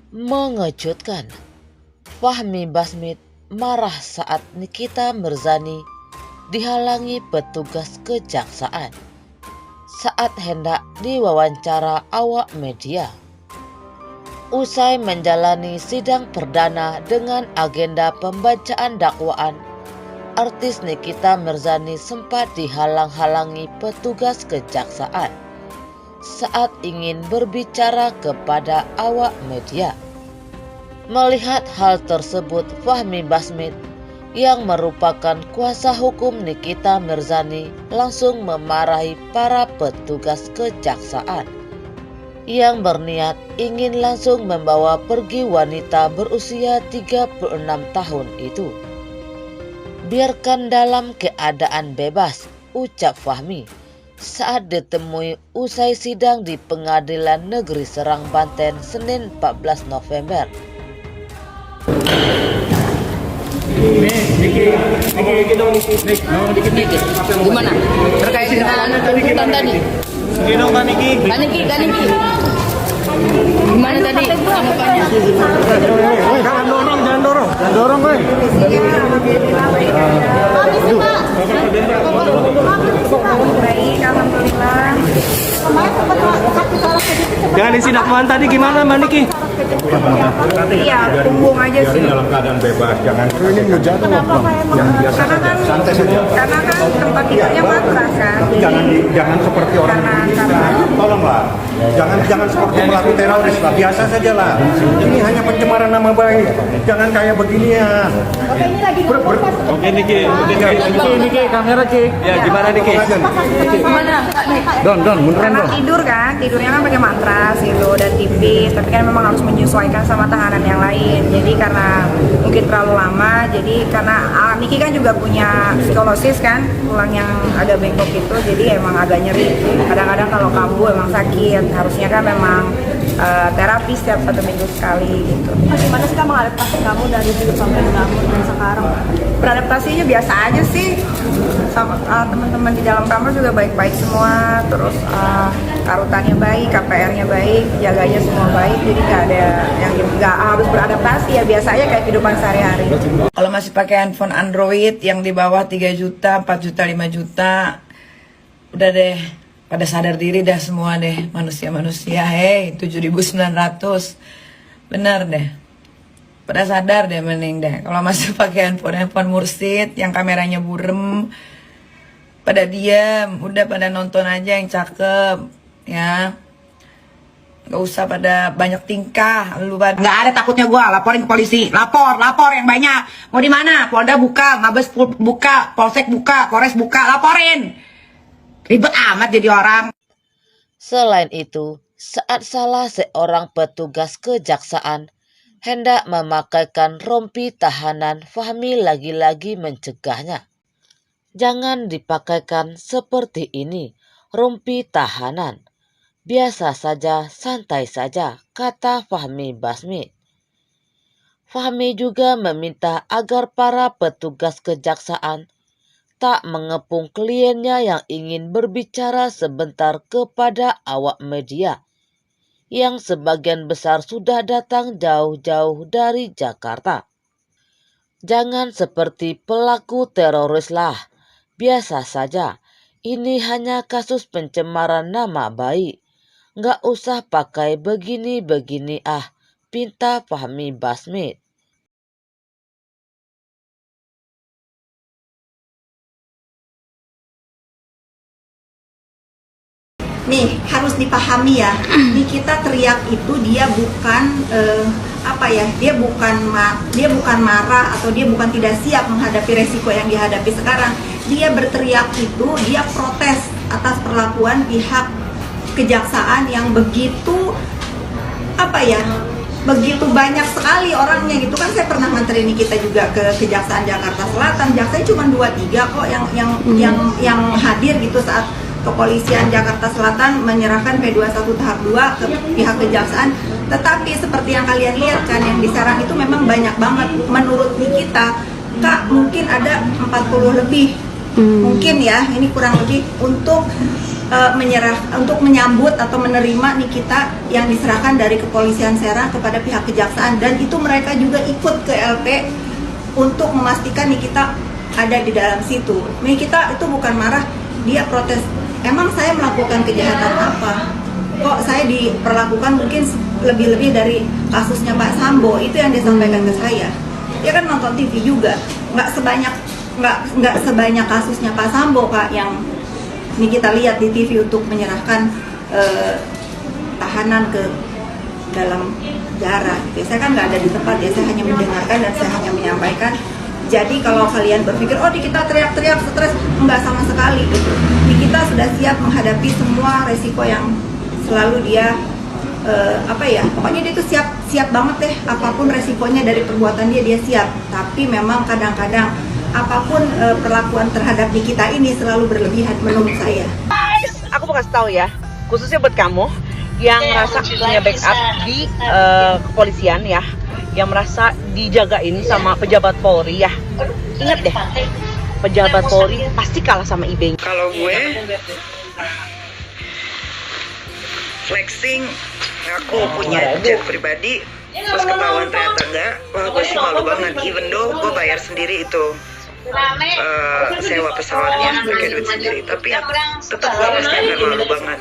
Mengejutkan, Fahmi Basmit marah saat Nikita Mirzani dihalangi petugas kejaksaan saat hendak diwawancara awak media. Usai menjalani sidang perdana dengan agenda pembacaan dakwaan, artis Nikita Mirzani sempat dihalang-halangi petugas kejaksaan saat ingin berbicara kepada awak media. Melihat hal tersebut, Fahmi Basmit yang merupakan kuasa hukum Nikita Mirzani langsung memarahi para petugas kejaksaan yang berniat ingin langsung membawa pergi wanita berusia 36 tahun itu. Biarkan dalam keadaan bebas, ucap Fahmi saat ditemui usai sidang di Pengadilan Negeri Serang, Banten, Senin 14 November. Gimana? Terkait dengan tuntutan tadi? Kaniki. Gimana tadi tanggapannya? Jangan dorong, gue. Baik, alhamdulillah. Dengan isi dakwaan tadi gimana, Mbak Niki? Iya, punggung aja sih. Dalam keadaan bebas, jangan Ini ngejatuh. Karena kan tempat tidurnya matras kan. jangan seperti orang tolonglah. Jangan seperti pelaku teroris lah, biasa saja lah. Ini hanya pencemaran nama baik. Jangan kayak begini ya. Oke, Niki, kamera Ki. Ya, gimana Niki? Don, munduran Karena Don. tidurnya kan pakai matras gitu dan tipis, tapi kan memang harus menyesuaikan sama tahanan yang lain. Jadi karena mungkin terlalu lama, jadi karena Niki kan juga punya psikolosis kan, tulang yang agak bengkok itu, jadi emang agak nyeri. Kadang-kadang kalau kambuh emang sakit, harusnya kan memang terapi setiap 1 minggu sekali gitu. Gimana sih kamu mengadaptasi kamu dari dulu sampai dengan sekarang? Beradaptasinya biasa aja sih, sama teman-teman di dalam kamar juga baik-baik semua, terus karutannya baik, KPR-nya baik, jaganya semua baik, jadi nggak ada yang nggak harus beradaptasi, ya biasa aja kayak kehidupan sehari-hari. Kalau masih pakai handphone Android yang di bawah 3 juta, 4 juta, 5 juta, udah deh, pada sadar diri dah semua deh, manusia-manusia. Hey, 7.900, bener deh, pada sadar deh, mending deh. Kalau masih pakai handphone mursid yang kameranya burem, pada diam, udah pada nonton aja yang cakep, ya. Gak usah pada banyak tingkah, lu pada. Nggak ada takutnya gua, laporin ke polisi, lapor yang banyak. Mau di mana? Polda buka, Mabes buka, Polsek buka, Polres buka, laporin. Ribet amat jadi orang. Selain itu, saat salah seorang petugas kejaksaan hendak memakaikan rompi tahanan, Fahmi lagi-lagi mencegahnya. Jangan dipakaikan seperti ini, rompi tahanan. Biasa saja, santai saja, kata Fahmi Basmit. Fahmi juga meminta agar para petugas kejaksaan tak mengepung kliennya yang ingin berbicara sebentar kepada awak media, yang sebagian besar sudah datang jauh-jauh dari Jakarta. Jangan seperti pelaku teroris lah, biasa saja. Ini hanya kasus pencemaran nama baik. Nggak usah pakai begini-begini pinta Fahmi Basmit. Nih, harus dipahami ya. Nikita teriak itu dia bukan dia bukan marah atau dia bukan tidak siap menghadapi resiko yang dihadapi sekarang. Dia berteriak itu dia protes atas perlakuan pihak kejaksaan yang begitu begitu banyak sekali orangnya gitu kan. Saya pernah nganterin Nikita juga ke Kejaksaan Jakarta Selatan. Jaksanya cuma 2-3 kok yang hadir gitu saat Kepolisian Jakarta Selatan menyerahkan P21 tahap 2 ke pihak kejaksaan. Tetapi seperti yang kalian lihat kan, yang diserang itu memang banyak banget. Menurut Nikita, Kak, mungkin ada 40 lebih Mungkin ya, ini kurang lebih untuk untuk menyambut atau menerima Nikita yang diserahkan dari kepolisian Serang kepada pihak kejaksaan, dan itu mereka juga ikut ke LP untuk memastikan Nikita ada di dalam situ. Nikita itu bukan marah, dia protes. Emang saya melakukan kejahatan apa? Kok saya diperlakukan mungkin lebih-lebih dari kasusnya Pak Sambo? Itu yang disampaikan ke saya. Dia kan nonton TV juga, nggak sebanyak kasusnya Pak Sambo, Kak, yang ini kita lihat di TV untuk menyerahkan tahanan ke dalam penjara. Gitu. Saya kan nggak ada di tempat ya, saya hanya mendengarkan dan saya hanya menyampaikan. Jadi kalau kalian berpikir, oh kita teriak-teriak stres, enggak sama sekali. Gitu. Kita sudah siap menghadapi semua resiko yang selalu dia pokoknya dia itu siap banget deh, apapun resikonya dari perbuatan dia siap. Tapi memang kadang-kadang apapun perlakuan terhadap Nikita ini selalu berlebihan menurut saya. Aku mau kasih tahu ya, khususnya buat kamu yang merasa punya backup di kepolisian ya, yang merasa dijagain sama pejabat Polri ya. Ingat deh, pejabat Polri pasti kalah sama IB. Kalau gue flexing, aku punya jet pribadi, terus ketahuan ternyata enggak, wah gue sih malu banget. Even though gue bayar sendiri itu sewa pesawatnya, pakai duit sendiri, tapi tetap gue pasti akan malu banget.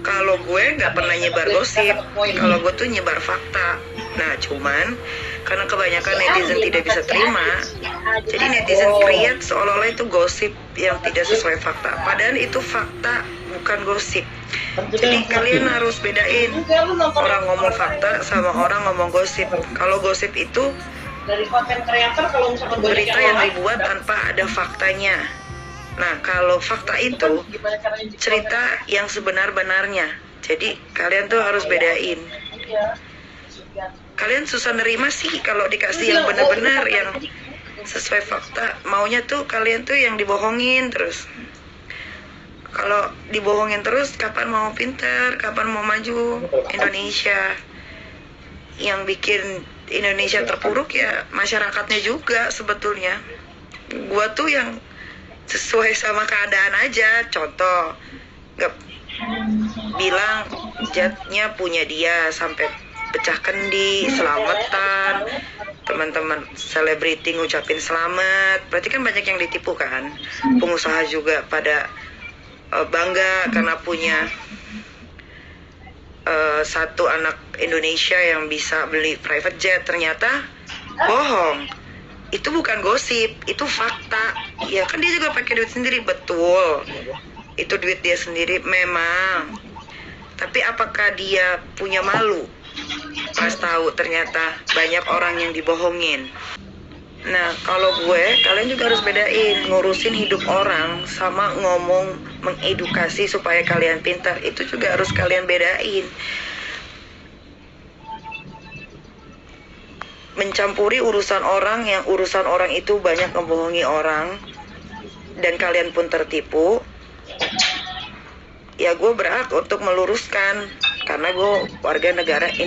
Kalau gue nggak pernah nyebar gosip, kalau gue tuh nyebar fakta. Nah cuman karena kebanyakan netizen tidak bisa terima, jadi netizen create seolah-olah itu gosip yang tidak sesuai fakta, padahal itu fakta bukan gosip. Jadi kalian harus bedain orang ngomong fakta sama orang ngomong gosip. Kalau gosip itu berita yang dibuat tanpa ada faktanya. Nah, kalau fakta itu cerita yang sebenar-benarnya. Jadi kalian tuh harus bedain. Kalian susah nerima sih kalau dikasih yang benar-benar, yang sesuai fakta. Maunya tuh kalian tuh yang dibohongin terus. Kalau dibohongin terus, kapan mau pintar, kapan mau maju Indonesia? Yang bikin Indonesia terpuruk ya masyarakatnya juga sebetulnya. Gua tuh yang sesuai sama keadaan aja. Contoh, nggak bilang jetnya punya dia sampai pecah kendi, selamatan, teman-teman selebriti ngucapin selamat. Berarti kan banyak yang ditipu kan. Pengusaha juga pada bangga karena punya satu anak Indonesia yang bisa beli private jet. Ternyata bohong. Itu bukan gosip, itu fakta. Ya kan dia juga pakai duit sendiri, betul. Itu duit dia sendiri memang. Tapi apakah dia punya malu pas tahu ternyata banyak orang yang dibohongin? Nah, kalau gue, kalian juga harus bedain ngurusin hidup orang sama ngomong mengedukasi supaya kalian pintar. Itu juga harus kalian bedain. Mencampuri urusan orang yang urusan orang itu banyak membohongi orang dan kalian pun tertipu, ya gue berhak untuk meluruskan karena gue warga negara